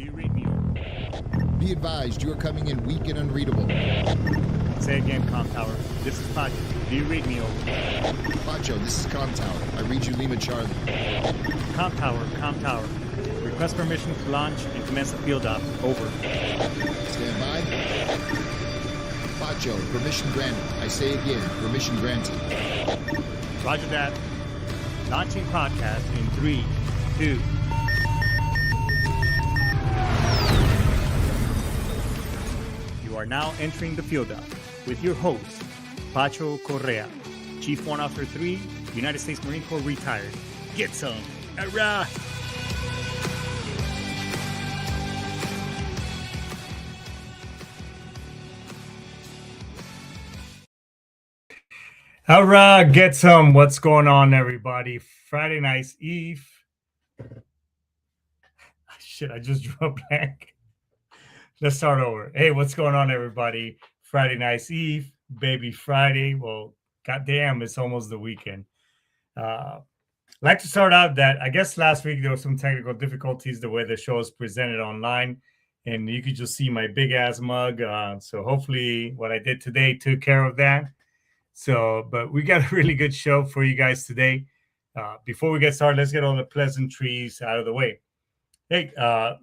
Do you read me? Be advised, you are coming in weak and unreadable. Say again, Com Tower. This is Pacho. Do you read me? Over. Pacho, this is Com Tower. I read you Lima Charlie. Com Tower, Com Tower. Request permission to launch and commence the field op. Over. Stand by. Pacho, permission granted. I say again, permission granted. Roger that. Launching podcast in 3, 2. You are now entering the field op with your host, Pacho Correa, Chief Warrant Officer 3, United States Marine Corps retired. Get some. Hurrah! All right, get some. What's going on, everybody? Friday night's Eve. Shit, I just drew a blank. Let's start over. Hey, what's going on, everybody? Friday night's Eve, baby Friday. Well, goddamn, it's almost the weekend. I'd like to start out that I guess last week there were some technical difficulties the way the show is presented online, and you could just see my big ass mug. So hopefully, what I did today took care of that. So, but we got a really good show for you guys today. Before we get started, let's get all the pleasantries out of the way. Hey,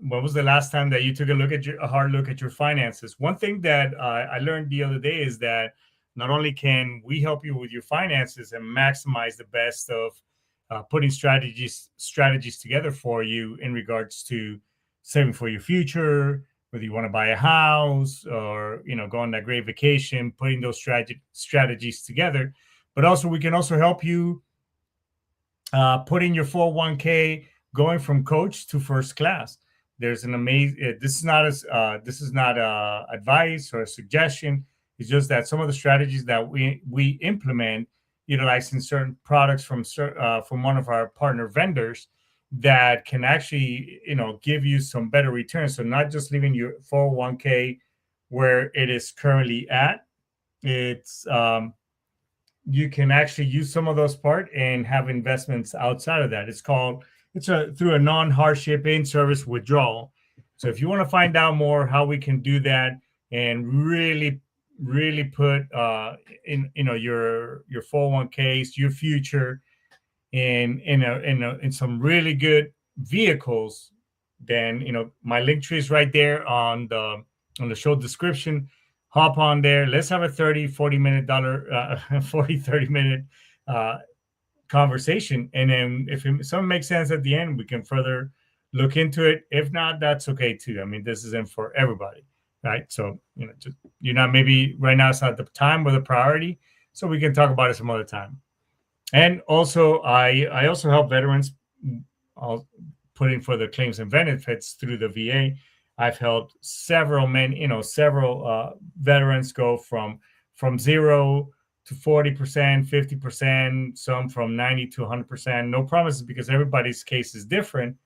when was the last time that you took a hard look at your finances? One thing that I learned the other day is that not only can we help you with your finances and maximize the best of putting strategies together for you in regards to saving for your future, whether you want to buy a house or, go on that great vacation, putting those strategies together. But also, we can also help you putting your 401k going from coach to first class. There's an amazing, this is not advice or a suggestion. It's just that some of the strategies that we implement utilizing certain products from one of our partner vendors that can actually, give you some better returns. So not just leaving your 401k where it is currently at. It's you can actually use some of those part and have investments outside of that. It's through a non-hardship in-service withdrawal. So if you want to find out more how we can do that and really put in your 401ks, your future in some really good vehicles, then my link tree is right there on the show description. Hop on there. Let's have a 30 minute conversation, and then if something makes sense at the end, we can further look into it. If not, that's okay too. I mean, this isn't for everybody, right? So you're not, maybe right now it's not the time or the priority, so we can talk about it some other time. And also, I also help veterans putting for the claims and benefits through the VA. I've helped several veterans go from 0 to 40%, 50%, some from 90 to 100%. No promises because everybody's case is different.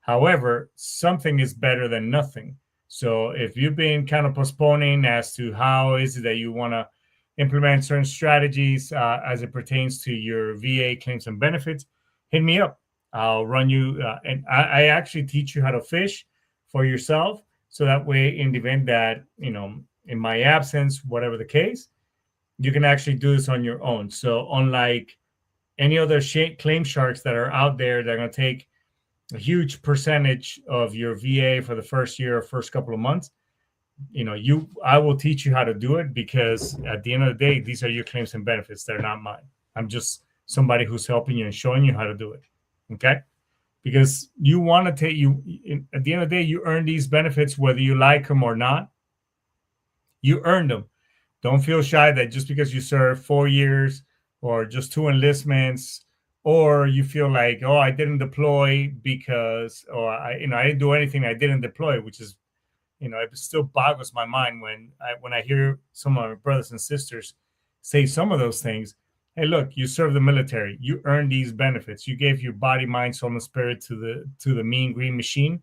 However, something is better than nothing. So if you've been kind of postponing as to how is it that you want to implement certain strategies as it pertains to your VA claims and benefits, hit me up. I'll run you, and I actually teach you how to fish for yourself. So that way, in the event that, in my absence, whatever the case, you can actually do this on your own. So unlike any other claim sharks that are out there, they're going to take a huge percentage of your VA for the first year or first couple of months. I will teach you how to do it, because at the end of the day, these are your claims and benefits. They're not mine. I'm just somebody who's helping you and showing you how to do it. Okay? Because you want to at the end of the day, you earn these benefits whether you like them or not. You earned them. Don't feel shy that just because you serve 4 years or just 2 enlistments, or you feel like, oh, I didn't deploy because, or I didn't do anything, I didn't deploy, which is, it still boggles my mind when I hear some of my brothers and sisters say some of those things. Hey, look, you serve the military, you earned these benefits, you gave your body, mind, soul, and spirit to the mean green machine.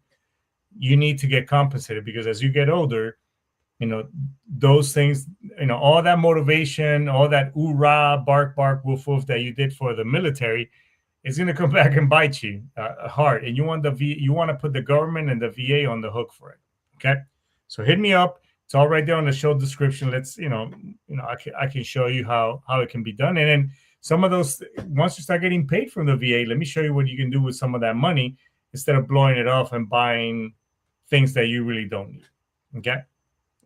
You need to get compensated, because as you get older, those things, all that motivation, all that hoorah, bark, bark, woof, woof that you did for the military, it's going to come back and bite you hard. And you want to put the government and the VA on the hook for it. Okay, so hit me up. It's all right there on the show description. Let's I can show you how it can be done. And then some of those, once you start getting paid from the VA, let me show you what you can do with some of that money instead of blowing it off and buying things that you really don't need. Okay,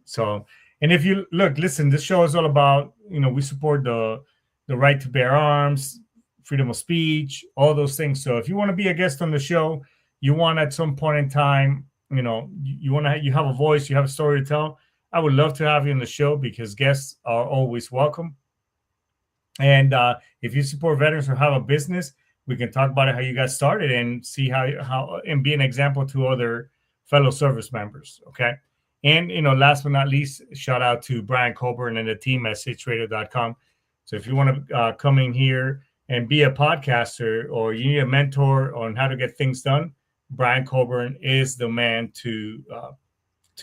so. And if you listen, this show is all about, we support the right to bear arms, freedom of speech, all those things. So if you want to be a guest on the show, you want at some point in time, you have a voice, you have a story to tell, I would love to have you on the show because guests are always welcome. And if you support veterans or have a business, we can talk about it, how you got started, and see how and be an example to other fellow service members. Okay. And, last but not least, shout out to Brian Coburn and the team at SitchRadio.com. So if you want to come in here and be a podcaster, or you need a mentor on how to get things done, Brian Coburn is the man to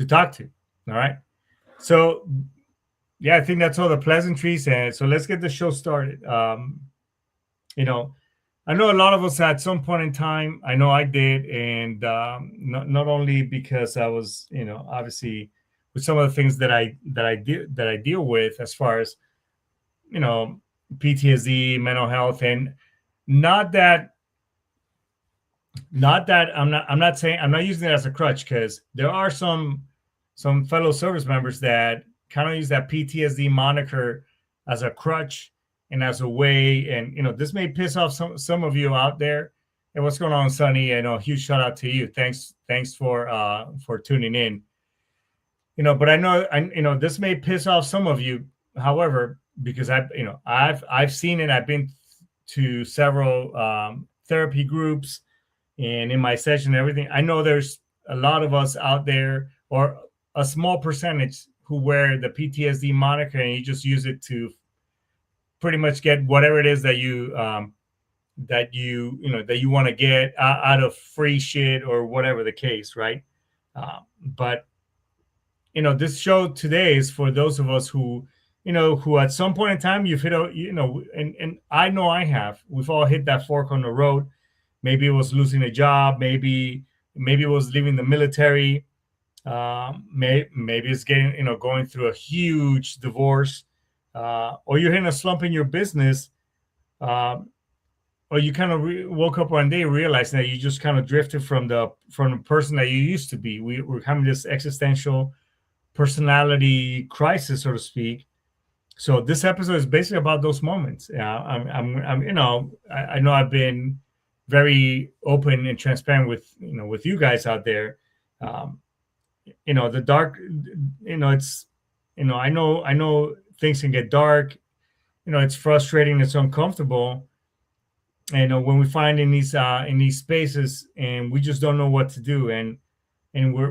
talk to. All right. So, yeah, I think that's all the pleasantries. And so let's get the show started. I know a lot of us at some point in time, I know I did, and not only because I was, obviously with some of the things that I deal with as far as, PTSD, mental health, and not that I'm not saying, I'm not using it as a crutch, because there are some fellow service members that kind of use that PTSD moniker as a crutch and as a way, and this may piss off some of you out there. And what's going on, Sonny? A huge shout out to you. Thanks for tuning in. But I know this may piss off some of you. However, because I've seen it. I've been to several therapy groups, and in my session and everything, I know there's a lot of us out there, or a small percentage, who wear the PTSD moniker, and you just use it to pretty much get whatever it is that you want to get out of free shit or whatever the case, right? But this show today is for those of us who at some point in time you've hit and I know we've all hit that fork on the road. Maybe it was losing a job, maybe it was leaving the military, maybe it's going through a huge divorce. Or you're in a slump in your business, or you kind of woke up one day realizing that you just kind of drifted from the person that you used to be. We're having this existential personality crisis, so to speak. So this episode is basically about those moments. I know I've been very open and transparent with you guys out there. The dark, it's I know things can get dark. It's frustrating. It's uncomfortable. And when we find in these spaces, and we just don't know what to do, and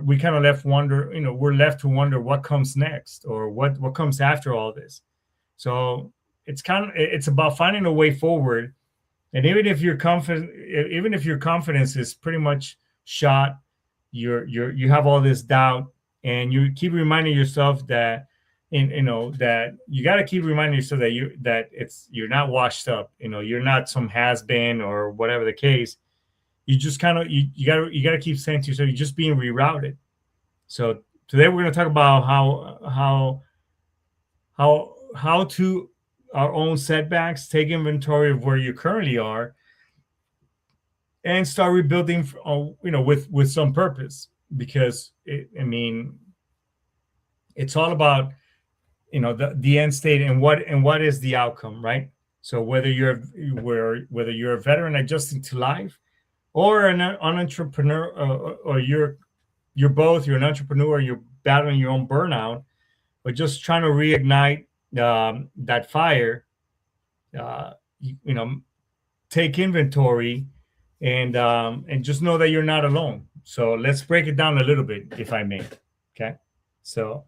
we kind of we're left to wonder what comes next, or what comes after all this. So it's about finding a way forward. And even if your confidence is pretty much shot, you have all this doubt, and you keep reminding yourself that. That you got to keep reminding yourself that you're not washed up. You're not some has-been or whatever the case. You just kind of you got to keep saying to yourself, you're just being rerouted. So today we're going to talk about how to our own setbacks, take inventory of where you currently are, and start rebuilding. With some purpose, because it's all about. The end state, and what is the outcome, right? So whether you're a veteran adjusting to life, or an entrepreneur, or you're both, you're an entrepreneur, you're battling your own burnout, but just trying to reignite that fire, take inventory, and just know that you're not alone. So let's break it down a little bit, if I may. Okay, so.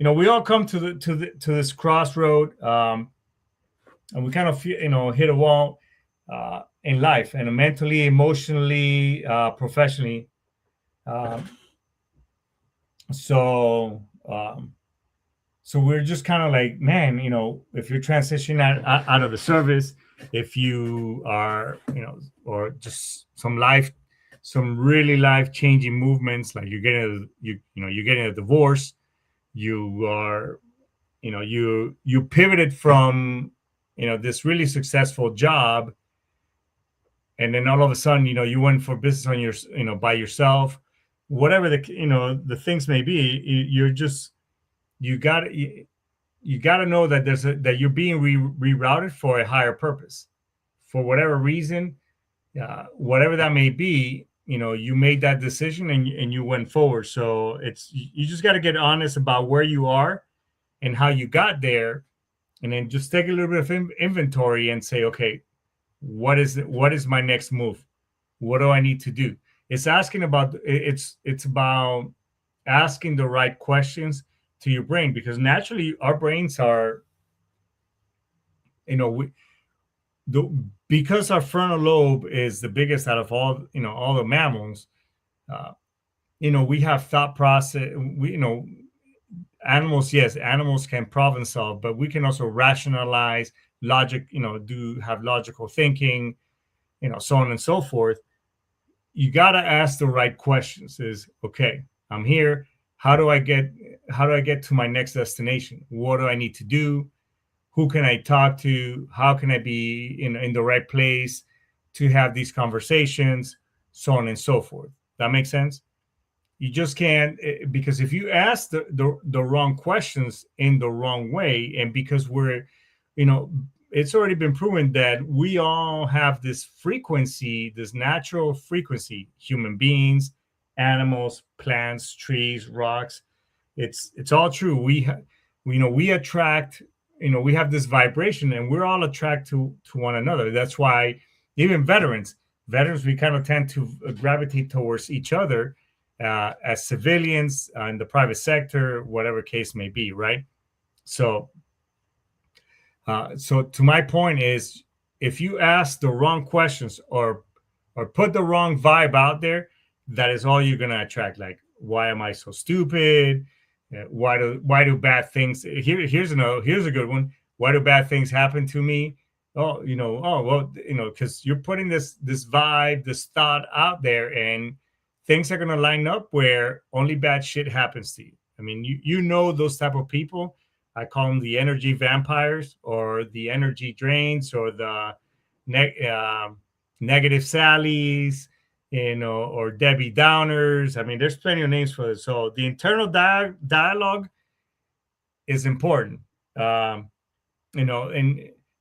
We all come to this crossroad, and we kind of hit a wall in life, and mentally, emotionally, professionally. So we're just kind of like, man, if you're transitioning out of the service, if you are, or just some really life changing movements, like you're getting a divorce, you are, you pivoted from, this really successful job, and then all of a sudden, you went for business on your, by yourself, whatever the things may be. You're just, you got you got to know that that you're being rerouted for a higher purpose, for whatever reason, whatever that may be. You made that decision, and you went forward. So you just got to get honest about where you are and how you got there, and then just take a little bit of inventory and say, okay, what is my next move? What do I need to do? It's about asking the right questions to your brain, because naturally our brains are, we the because our frontal lobe is the biggest out of all the mammals. uh, we have thought process. Animals, yes, animals can problem solve, but we can also rationalize, logic, do have logical thinking, so on and so forth. You got to ask the right questions. Is, okay, I'm here. How do I get to my next destination? What do I need to do? Who can I talk to? How can I be in the right place to have these conversations, so on and so forth? That makes sense. You just can't, because if you ask the wrong questions in the wrong way, and because you know it's already been proven that we all have this frequency, this natural frequency, human beings, animals, plants, trees, rocks. It's all true. We attract, we have this vibration, and we're all attracted to one another. That's why even veterans, we kind of tend to gravitate towards each other, as civilians, in the private sector, whatever case may be, right? So, so to my point is, if you ask the wrong questions, or put the wrong vibe out there, that is all you're gonna attract. Like, why am I so stupid? Why do bad things? Here's a good one. Why do bad things happen to me? Oh, well, because you're putting this vibe, this thought out there, and things are gonna line up where only bad shit happens to you. I mean, those type of people. I call them the energy vampires, or the energy drains, or the negative Sallys, or Debbie Downers. I mean, there's plenty of names for it. So the internal dialogue is important. And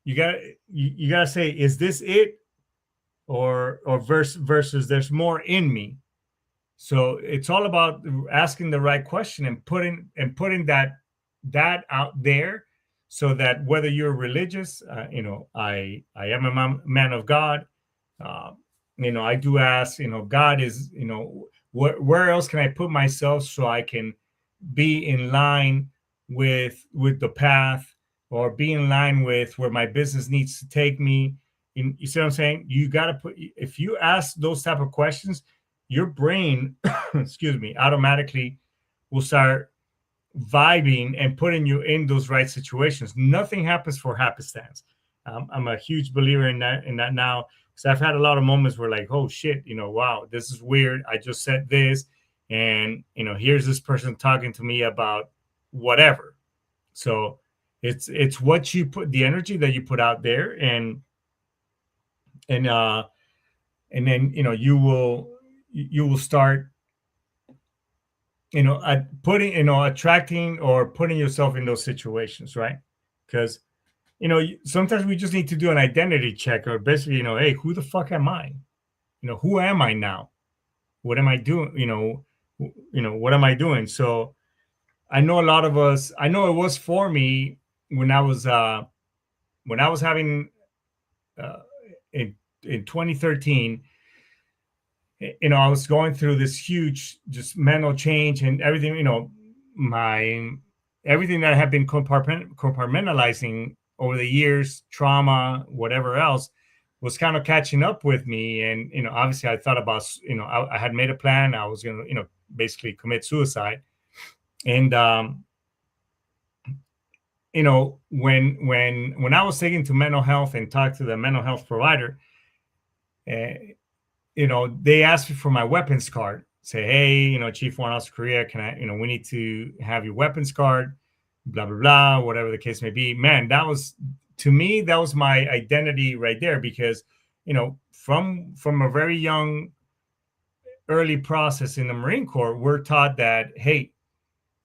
you gotta say, is this it, or versus there's more in me. So it's all about asking the right question, and putting that out there, so that whether you're religious, I am a man of God. Uh, I do ask, God is, where else can I put myself so I can be in line with the path, or be in line with where my business needs to take me. You see what I'm saying? You got to if you ask those type of questions, your brain, excuse me, automatically will start vibing and putting you in those right situations. Nothing happens for happenstance. I'm a huge believer in that now, because I've had a lot of moments where, like, oh shit, wow, this is weird. I just said this, and here's this person talking to me about whatever. So it's what you put, the energy that you put out there, and then you will start, at putting, attracting or putting yourself in those situations, right? Because sometimes we just need to do an identity check, or basically, hey, who the fuck am I? Who am I now? What am I doing? What am I doing? So I know a lot of us. I know it was for me when I was having, uh, in 2013. I was going through this huge just mental change, and everything. My everything that I have been compartmentalizing over the years, trauma, whatever else, was kind of catching up with me. And obviously, I thought about, I had made a plan. I was going to, basically commit suicide. And when I was taken to mental health and talked to the mental health provider, uh, they asked me for my weapons card. Say, hey, Chief One Officer Korea, can I, we need to have your weapons card, blah blah blah, whatever the case may be. Man, that was, to me, that was my identity right there, because from a very young, early process in the Marine Corps, we're taught that, hey,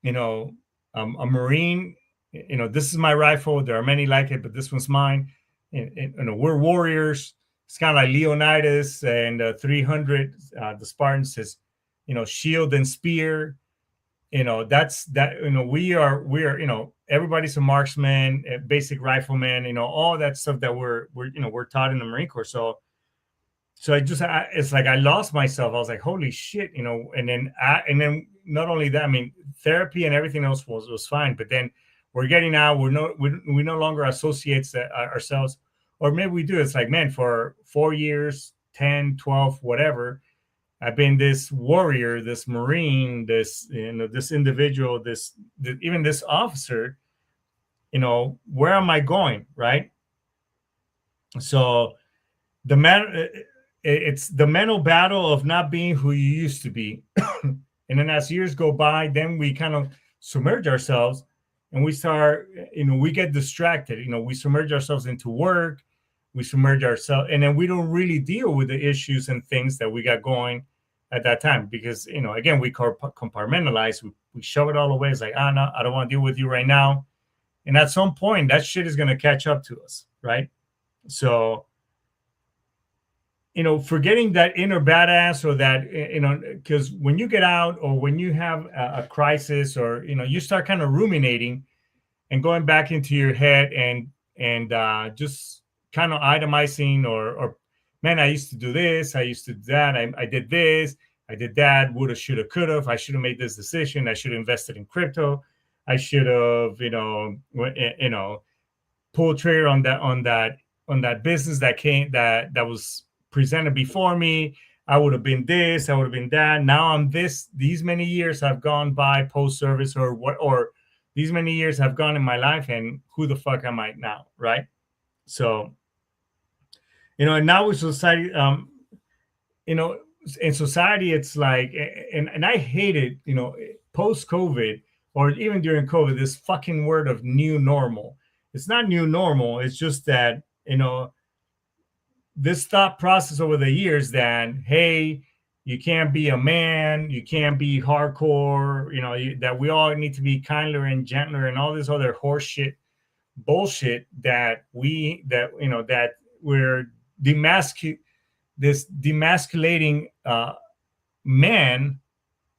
a Marine, this is my rifle. There are many like it, but this one's mine. We're warriors. It's kind of like Leonidas and 300. The Spartan says, shield and spear. That's that. We are. Everybody's a marksman, a basic rifleman. All that stuff that we're taught in the Marine Corps. So it's like I lost myself. I was like, holy shit, and then not only that, I mean, therapy and everything else was fine, but then we're getting out. We no longer associate ourselves, or maybe we do. It's like, man, for 4 years, 10, 12, whatever, I've been this warrior, this Marine, this individual, even this officer. Where am I going, right? So it's the mental battle of not being who you used to be. And then as years go by, then we kind of submerge ourselves and we start, we get distracted. We submerge ourselves into work, we submerge ourselves, and then we don't really deal with the issues and things that we got going at that time, because, again, we compartmentalize, we shove it all away. It's like, no, I don't want to deal with you right now. And at some point, that shit is going to catch up to us, right? So, forgetting that inner badass, or that, because when you get out, or when you have a crisis, or, you start kind of ruminating and going back into your head and just kind of itemizing, or man, I used to do this, I used to do that, I did this, I did that, woulda, shoulda, coulda, I should have made this decision, I should have invested in crypto, I should have, pulled trigger on that business that was presented before me. I would have been this, I would have been that. Now I'm this. These many years have gone by post service, or these many years have gone in my life, and who the fuck am I now, right? So, and now with society, in society, it's like, and I hate it, post COVID, or even during COVID, this fucking word of new normal. It's not new normal. It's just that, this thought process over the years that, hey, you can't be a man, you can't be hardcore, that we all need to be kinder and gentler, and all this other horse shit bullshit that we're demasculating man,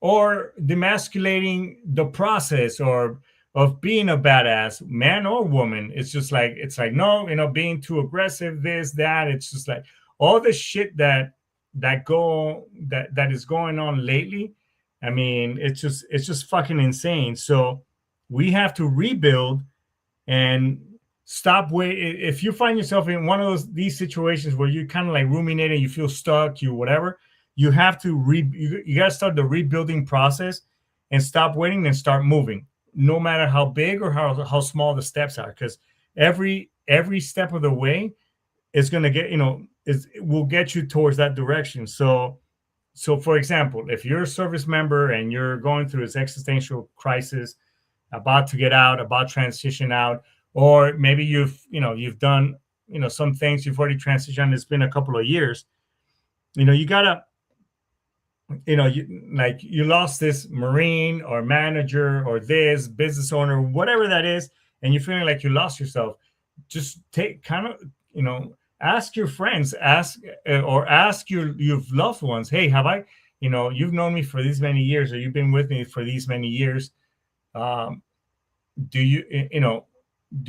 or demasculating the process of being a badass, man or woman. It's like no, being too aggressive, this, that. It's just like all the shit that is going on lately. I mean, it's just fucking insane. So we have to rebuild and stop waiting. If you find yourself in one of these situations where you kind of like ruminating, you feel stuck, you whatever, you have to you got to start the rebuilding process and stop waiting and start moving, no matter how big or how small the steps are, because every step of the way is going to get, it will get you towards that direction. So for example, if you're a service member and you're going through this existential crisis, about to get out, about transition out, or maybe you've done, some things, you've already transitioned, it's been a couple of years, you gotta, you lost this Marine or manager or this business owner, whatever that is, and you're feeling like you lost yourself. Just take kind of, ask your friends, ask your loved ones, hey, have I, you've known me for these many years, or you've been with me for these many years. Do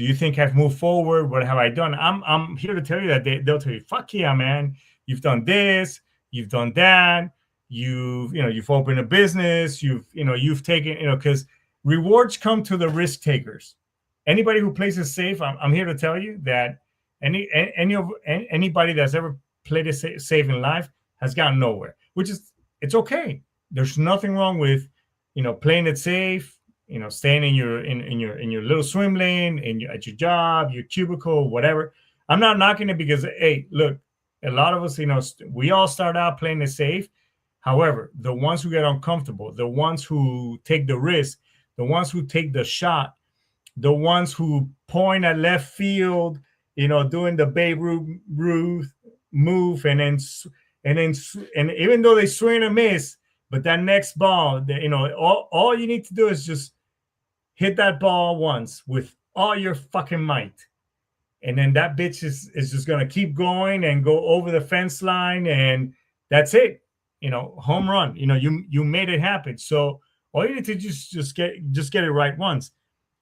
you think I've moved forward? What have I done? I'm here to tell you that they'll tell you, fuck yeah, man, you've done this, you've done that, you've opened a business, you've taken, because rewards come to the risk takers. Anybody who plays it safe, I'm here to tell you that anybody that's ever played it safe in life has gotten nowhere, it's okay. There's nothing wrong with, playing it safe, staying in your little swim lane, at your job, your cubicle, whatever. I'm not knocking it because, hey, look, a lot of us, we all start out playing it safe. However, the ones who get uncomfortable, the ones who take the risk, the ones who take the shot, the ones who point at left field, doing the Babe Ruth move, and even though they swing and miss, but that next ball, all you need to do is just hit that ball once with all your fucking might. And then that bitch is just going to keep going and go over the fence line. And that's it. Home run. You made it happen. So all you need to just get it right once.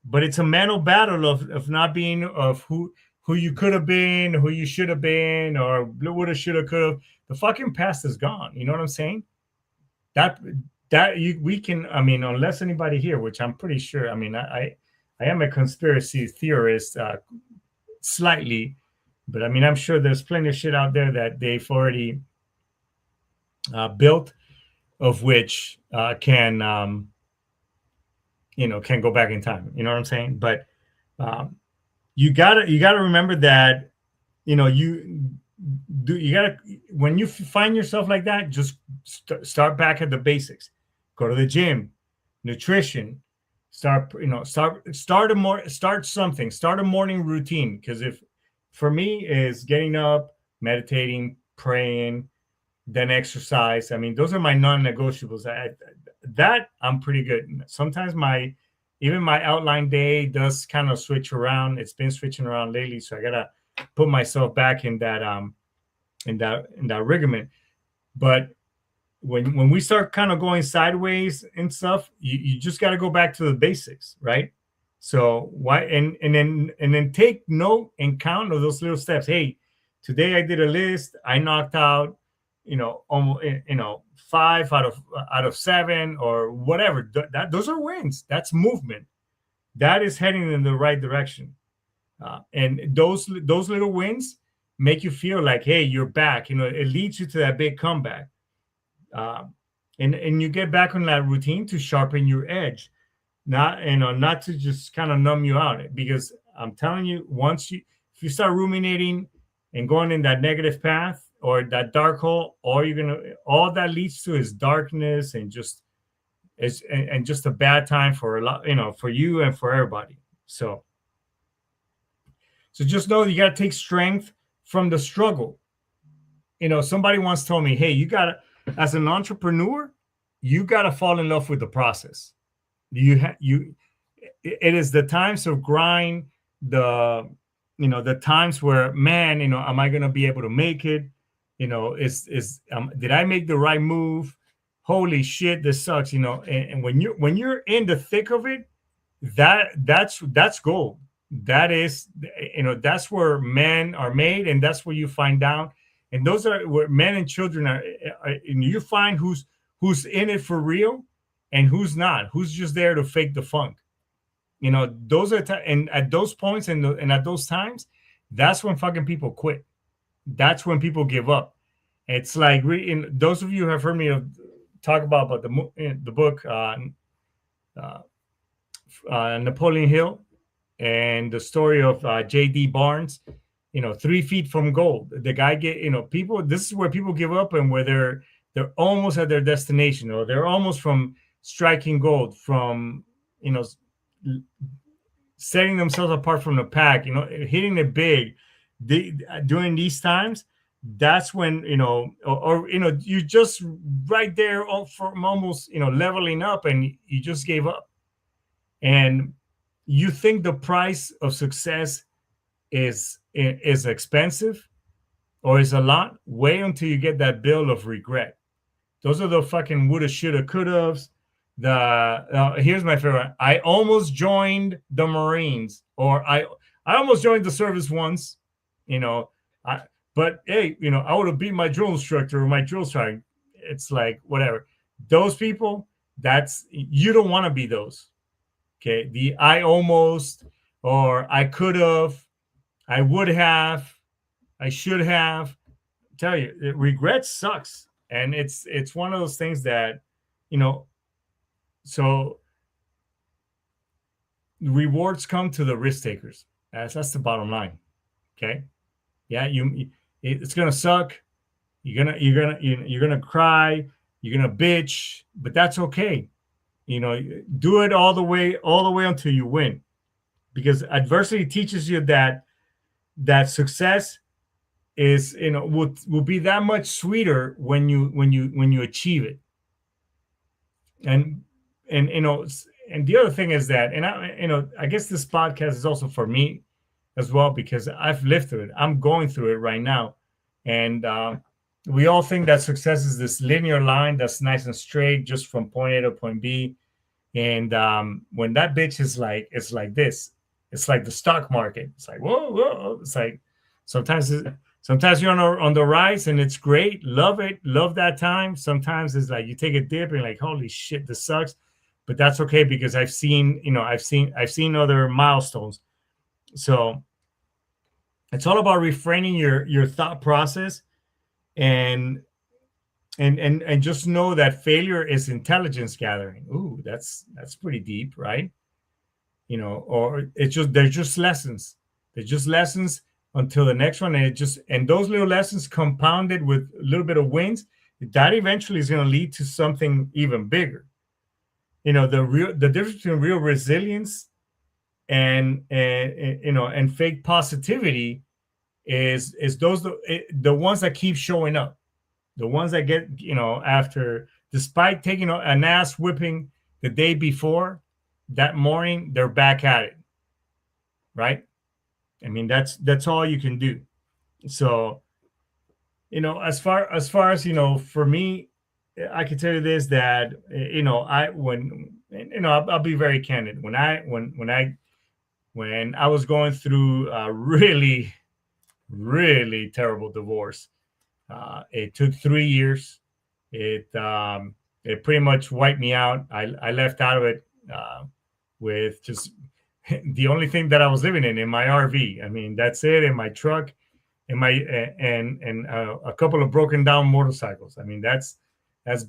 But it's a mental battle of not being, of who you could have been, who you should have been, or woulda, shoulda, could have. The fucking past is gone. You know what I'm saying? We can, unless anybody here, which I'm pretty sure, I am a conspiracy theorist, slightly, but I'm sure there's plenty of shit out there that they've already built, of which can go back in time. You know what I'm saying? But you gotta remember that, when you find yourself like that, just start back at the basics. Go to the gym, nutrition. Start a morning routine. Because if for me is getting up, meditating, praying, then exercise. Those are my non-negotiables. That I'm pretty good. Sometimes even my outline day does kind of switch around. It's been switching around lately, so I gotta put myself back in that regiment. But when we start kind of going sideways and stuff, you just got to go back to the basics, right? So why and then take note and count of those little steps. Hey, today I did a list. I knocked out, almost, 5 out of 7 or whatever. Those are wins. That's movement. That is heading in the right direction. And those little wins make you feel like, hey, you're back. It leads you to that big comeback. And you get back on that routine to sharpen your edge, not to just kind of numb you out. Because I'm telling you, if you start ruminating and going in that negative path or that dark hole, all that leads to is darkness and just a bad time for a lot, for you and for everybody. So just know you got to take strength from the struggle. Somebody once told me, hey, as an entrepreneur, you got to fall in love with the process. It is the times of grind, the times where, man, am I going to be able to make it? Did I make the right move? Holy shit, this sucks. And when you're in the thick of it, that's gold. That is, that's where men are made, and that's where you find out. And those are where men and children are, and you find who's in it for real and who's not, who's just there to fake the funk. Those are and at those points and at those times, that's when fucking people quit. That's when people give up. It's like, those of you who have heard me talk about the book Napoleon Hill and the story of J.D. Barnes. 3 feet from gold. The guy people. This is where people give up, and where they're almost at their destination, or they're almost from striking gold, from setting themselves apart from the pack. Hitting it big. During these times, that's when you just right there from almost leveling up, and you just gave up, and you think the price of success is expensive or is a lot. Wait until you get that bill of regret. Those are the fucking woulda, shoulda, coulda's. Here's my favorite. I almost joined the Marines, or I almost joined the service once, but hey, I would have beat my drill instructor or my drill sergeant. It's like, whatever. Those people, you don't want to be those. Okay. The I almost, or I could have, I would have, I should have. Tell you, regret sucks. And it's one of those things that, so rewards come to the risk takers. That's the bottom line. Okay. Yeah. It's going to suck. You're gonna cry. You're gonna bitch, but that's okay. Do it all the way until you win, because adversity teaches you that success is, will be that much sweeter when you achieve it. And and the other thing is that, and I guess this podcast is also for me as well, because I've lived through it. I'm going through it right now, and we all think that success is this linear line that's nice and straight, just from point A to point B. And when that bitch is like, it's like this. It's like the stock market. It's like, whoa, whoa. It's like sometimes you're on the rise and it's great. Love it. Love that time. Sometimes it's like you take a dip and like, holy shit, this sucks. But that's okay, because I've seen other milestones. So it's all about refraining your thought process, and just know that failure is intelligence gathering. Ooh, that's pretty deep, right? Or they're just lessons. They're just lessons until the next one. And those little lessons compounded with a little bit of wins, that eventually is going to lead to something even bigger. The difference between real resilience and fake positivity is those the ones that keep showing up. The ones that get, after, despite taking an ass whipping the day before, that morning, they're back at it. Right? I mean, that's all you can do. So, as far as, for me, I can tell you this, that, I'll be very candid. When I was going through a really, really terrible divorce, it took 3 years. It pretty much wiped me out. I left out of it with just the only thing that I was living in my RV. I mean, that's it. In my truck, in my and a couple of broken down motorcycles. I mean, that's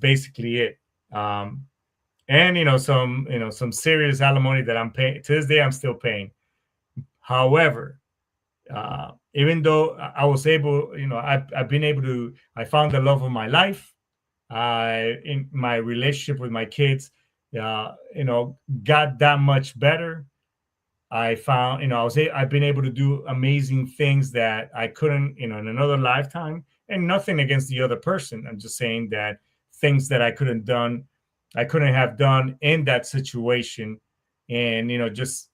basically it. And some serious alimony that I'm paying to this day. I'm still paying. However, even though I was able, I've been able to, I found the love of my life. In my relationship with my kids, got that much better. I found, I've been able to do amazing things that I couldn't, in another lifetime. And nothing against the other person. I'm just saying that things that I couldn't have done in that situation. And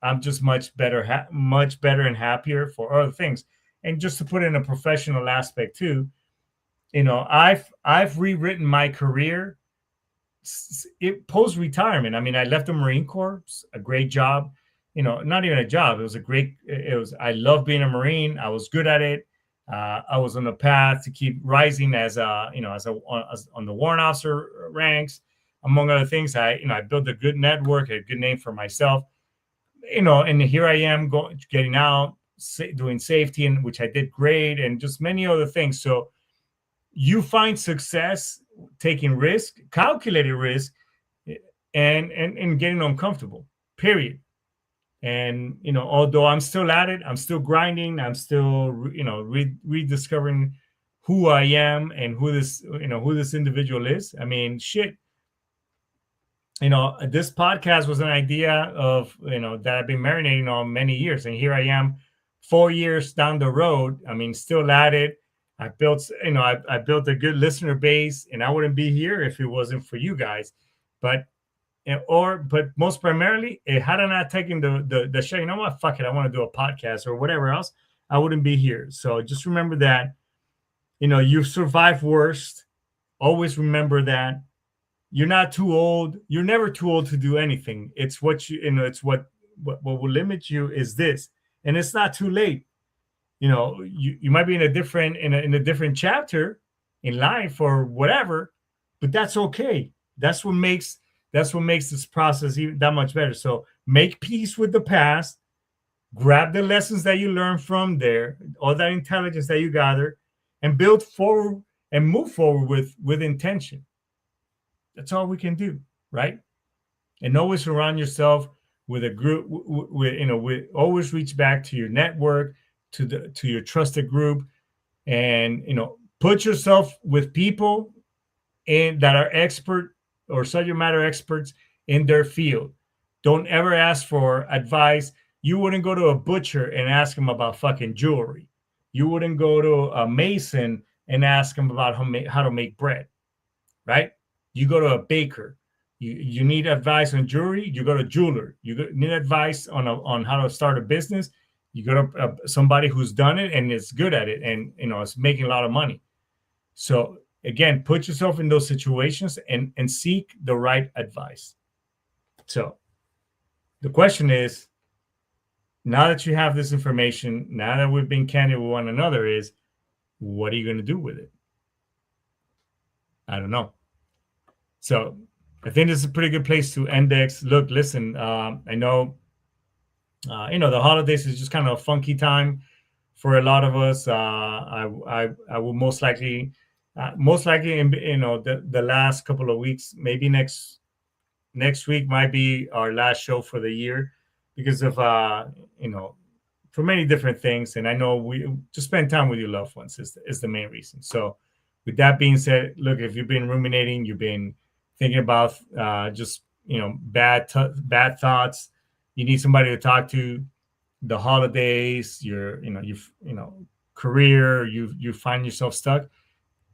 I'm just much better and happier for other things. And just to put in a professional aspect too, I've rewritten my career post retirement. I mean, I left the Marine Corps, a great job. Not even a job. I love being a Marine. I was good at it. I was on the path to keep rising as on the warrant officer ranks. Among other things, I built a good network, a good name for myself, and here I am getting out, doing safety, and which I did great, and just many other things. So you find success taking risk, calculated risk, and getting uncomfortable, period. And, although I'm still at it, I'm still grinding, I'm still, rediscovering who I am and who this individual is. I mean, shit. This podcast was an idea of, that I've been marinating on many years. And here I am 4 years down the road. I mean, still at it. I built a good listener base, and I wouldn't be here if it wasn't for you guys. But most primarily, had I not taken the show, you know what? Fuck it. I want to do a podcast or whatever else. I wouldn't be here. So just remember that, you've survived worst. Always remember that. You're not too old. You're never too old to do anything. It's what it's what will limit you is this. And it's not too late. You might be in a different chapter in life or whatever, but that's okay. That's what makes this process even that much better. So make peace with the past, grab the lessons that you learned from there, all that intelligence that you gather, and build forward and move forward with intention. That's all we can do, right? And always surround yourself with a group, with always reach back to your network, to your trusted group, and put yourself with people that are expert or subject matter experts in their field. Don't ever ask for advice. You wouldn't go to a butcher and ask him about fucking jewelry. You wouldn't go to a mason and ask him about how to make bread, right? You go to a baker. You need advice on jewelry. You go to a jeweler. You need advice on how to start a business. You go to somebody who's done it and is good at it, and it's making a lot of money. So again, put yourself in those situations and seek the right advice. So the question is, now that you have this information, now that we've been candid with one another, is what are you going to do with it? I don't know. So I think this is a pretty good place to index. Look, listen, I know, the holidays is just kind of a funky time for a lot of us. I will most likely in the last couple of weeks, maybe next week might be our last show for the year because of for many different things. And I know we just spend time with your loved ones is the main reason. So with that being said, look, if you've been ruminating, you've been thinking about just bad thoughts, you need somebody to talk to, the holidays, your career, you find yourself stuck,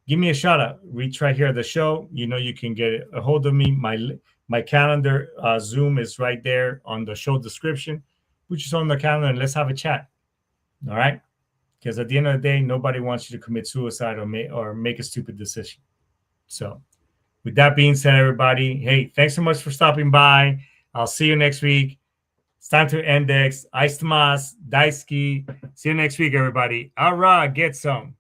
give me a shout out. Reach right here at the show. You can get a hold of me. My calendar, Zoom is right there on the show description. Put yourself on the calendar and let's have a chat. All right? Because at the end of the day, nobody wants you to commit suicide or make a stupid decision. So with that being said, everybody, hey, thanks so much for stopping by. I'll see you next week. It's time to index. Ice Tomas, Daisuke. See you next week, everybody. All right, get some.